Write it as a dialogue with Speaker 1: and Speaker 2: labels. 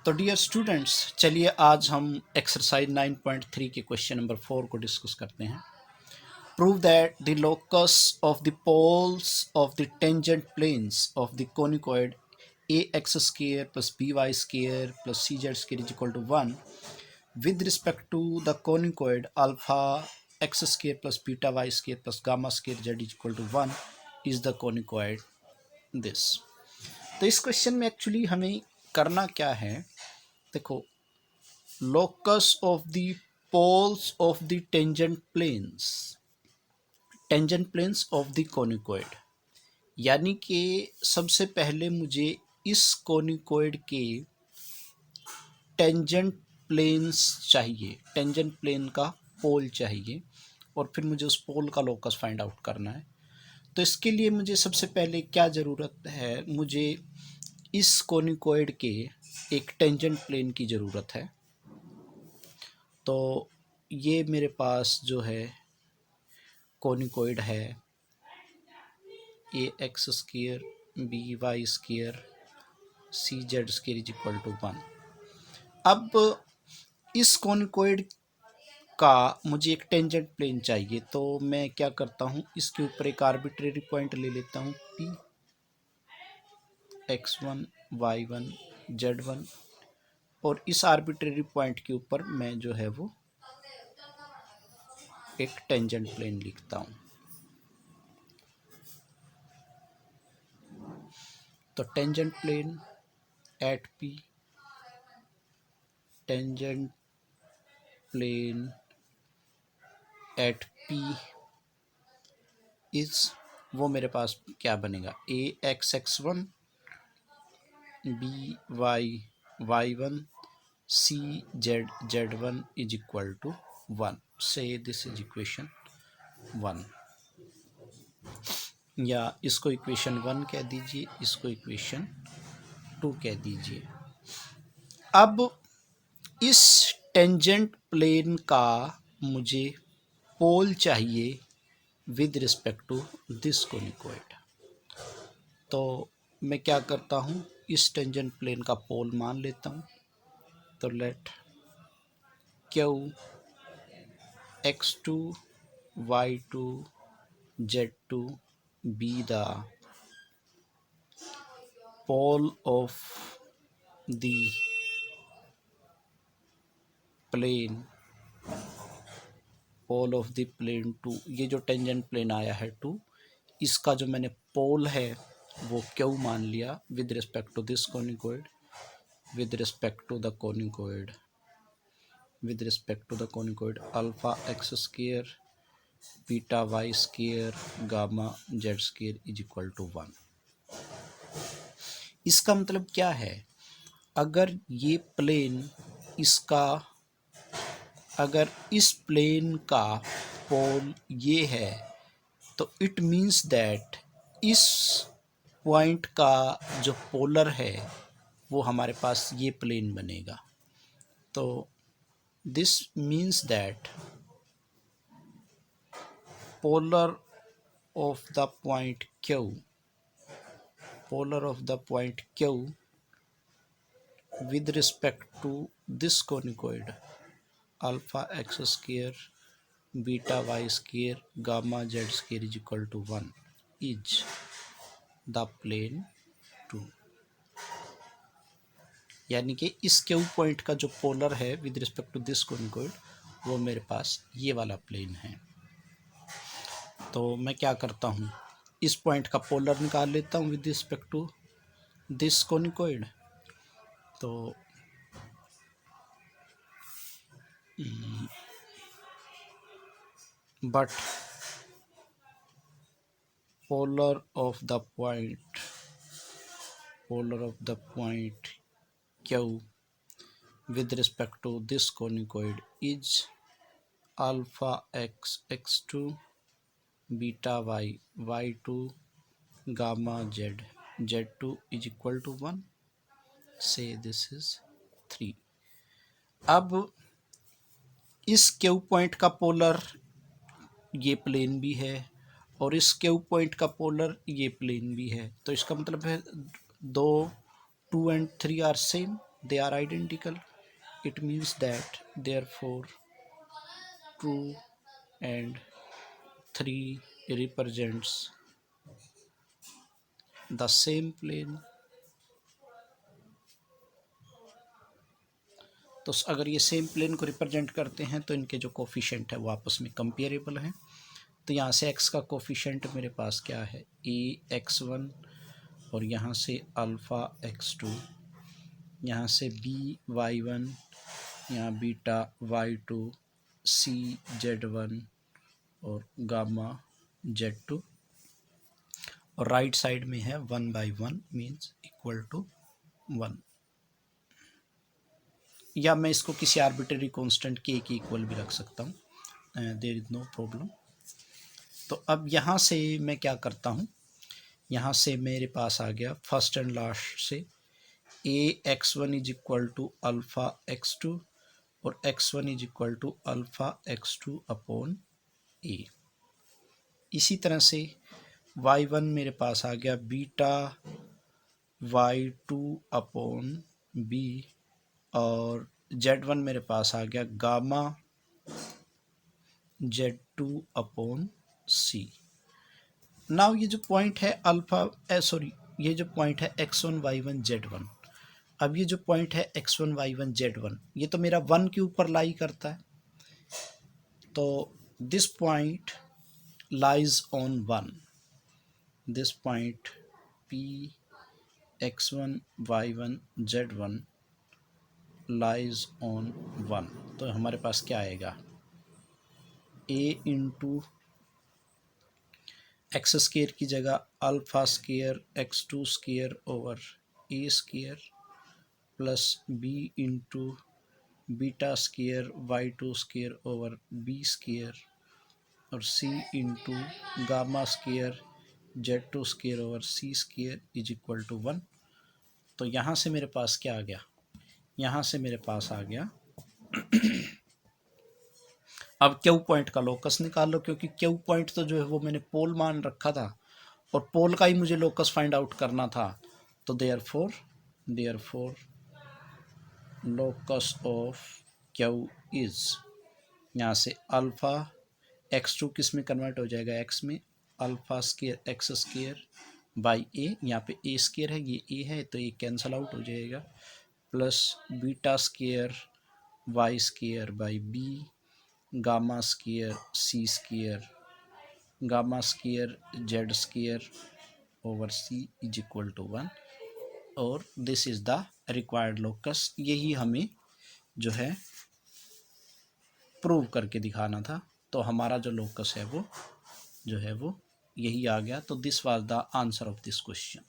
Speaker 1: तो dear students, चलिए आज हम एक्सरसाइज 9.3 के क्वेश्चन नंबर 4 को डिस्कस करते हैं। Prove that the locus of the poles of the tangent planes of the conicoid a x square plus b y square plus c z square is equal to 1 with respect to the conicoid alpha x square plus beta y square plus gamma square z is equal to 1 is the conicoid this। तो इस question में actually हमें करना क्या है, देखो, locus of the poles of the tangent planes of the conicoid, यानी कि सबसे पहले मुझे इस कोनिकोइड के टेंजेंट प्लेन्स चाहिए, टेंजेंट प्लेन का पोल चाहिए और फिर मुझे उस पोल का लोकस फाइंड आउट करना है। तो इसके लिए मुझे सबसे पहले क्या ज़रूरत है, मुझे इस कोनिकोइड के एक टेंजेंट प्लेन की ज़रूरत है। तो ये मेरे पास जो है कोनिकोइड है a x square b y square c z square is equal to 1। अब इस कोनिकोइड का मुझे एक टेंजेंट प्लेन चाहिए, तो मैं क्या करता हूँ, इसके ऊपर एक आर्बिट्रेरी पॉइंट ले लेता हूँ पी x1 y1 z1 और इस आर्बिट्रेरी पॉइंट के ऊपर मैं जो है वो एक टेंजेंट प्लेन लिखता हूँ। तो tangent plane at P, tangent plane at P is, वो मेरे पास क्या बनेगा, a x x1 b y y1 c z z1 is equal to 1। से दिस इज इक्वेशन 1, या इसको इक्वेशन 1 कह दीजिए, इसको इक्वेशन 2 कह दीजिए। अब इस टेंजेंट प्लेन का मुझे पोल चाहिए विद रिस्पेक्ट टू दिस कोनिकोइड। तो मैं क्या करता हूँ, इस टेंजेंट प्लेन का पोल मान लेता हूँ। तो let Q x2 y2 z2 be the pole of the plane, pole of the plane 2। ये जो टेंजेंट प्लेन आया है 2, इसका जो मैंने पोल है वो क्यू मान लिया with respect to this conicoid, with respect to the conicoid, with respect to the conicoid alpha x square beta y square gamma z square is equal to 1। इसका मतलब क्या है, अगर ये प्लेन इसका, अगर इस प्लेन का पोल ये है तो इट मीन्स दैट इस पॉइंट का जो पोलर है वो हमारे पास ये प्लेन बनेगा। तो this means that polar of the point Q, polar of the point Q with respect to this conicoid alpha x square beta y square gamma z square is equal to 1 is the plane 2। यानी कि इस Q point का जो polar है with respect to this कोनिकोइड वो मेरे पास ये वाला प्लेन है। तो मैं क्या करता हूँ, इस पॉइंट का पोलर निकाल लेता हूँ विद रिस्पेक्ट टू दिस कोनिकोइड। तो but polar of the point Q with respect to this conicoid is alpha x x2 beta y y2 gamma z z2 is equal to 1। say this is 3। अब इस Q point का polar ये plane भी है और इस Q point का polar ये प्लेन भी है, तो इसका मतलब है दो 2 and 3 are same. they are identical, it means that therefore 2 and 3 represents the same plane. तो अगर ये सेम प्लेन को रिप्रेजेंट करते हैं तो इनके जो कोफिशिएंट है वो आपस में कंपेरेबल हैं। तो यहाँ से x का कोफिशिएंट मेरे पास क्या है, a(x1) और यहाँ से अल्फ़ा x2, यहाँ से b(y1), यहाँ बीटा y2, c z1 और गामा z2, और राइट साइड में है 1/1 मीन्स इक्वल टू 1, या मैं इसको किसी आर्बिट्रेरी कांस्टेंट k की इक्वल भी रख सकता हूँ, देयर इज़ नो प्रॉब्लम। तो अब यहाँ से मैं क्या करता हूँ, यहाँ से मेरे पास आ गया फर्स्ट एंड लास्ट से a(x1) is equal to alpha x2 और x1 is equal to alpha x2 upon a। इसी तरह से y1 मेरे पास आ गया बीटा y2 अपॉन b, और z1 मेरे पास आ गया gamma z2 upon c। Now ये जो पॉइंट है ये जो पॉइंट है x1 y1 z1, अब ये जो पॉइंट है x1 y1 z1 ये तो मेरा 1 के ऊपर लाई करता है, तो this point lies on 1, this point p x1 y1 z1 lies on 1। तो हमारे पास क्या आएगा, a इंटू एक्स स्केयर की जगह alpha square x2 square over a square plus b into beta square y2 square over b square और c into gamma square z2 square over c square is equal to 1। तो यहाँ से मेरे पास क्या आ गया, यहाँ से मेरे पास आ गया अब क्यू पॉइंट का लोकस निकाल लो, क्योंकि क्यू पॉइंट तो जो है वो मैंने पोल मान रखा था और पोल का ही मुझे लोकस फाइंड आउट करना था। तो therefore locus of Q is, यहाँ से अल्फ़ा x2 किस में कन्वर्ट हो जाएगा, x में, alpha square x square by a, यहाँ पे a स्केयर है, ये a है तो ये कैंसल आउट हो जाएगा, plus beta square y square by b, gamma square c square, gamma square z square over c is equal to 1, और this is the required locus. यही हमें जो है प्रूव करके दिखाना था। तो हमारा जो लोकस है वो जो है वो यही आ गया। तो this was the answer of this question.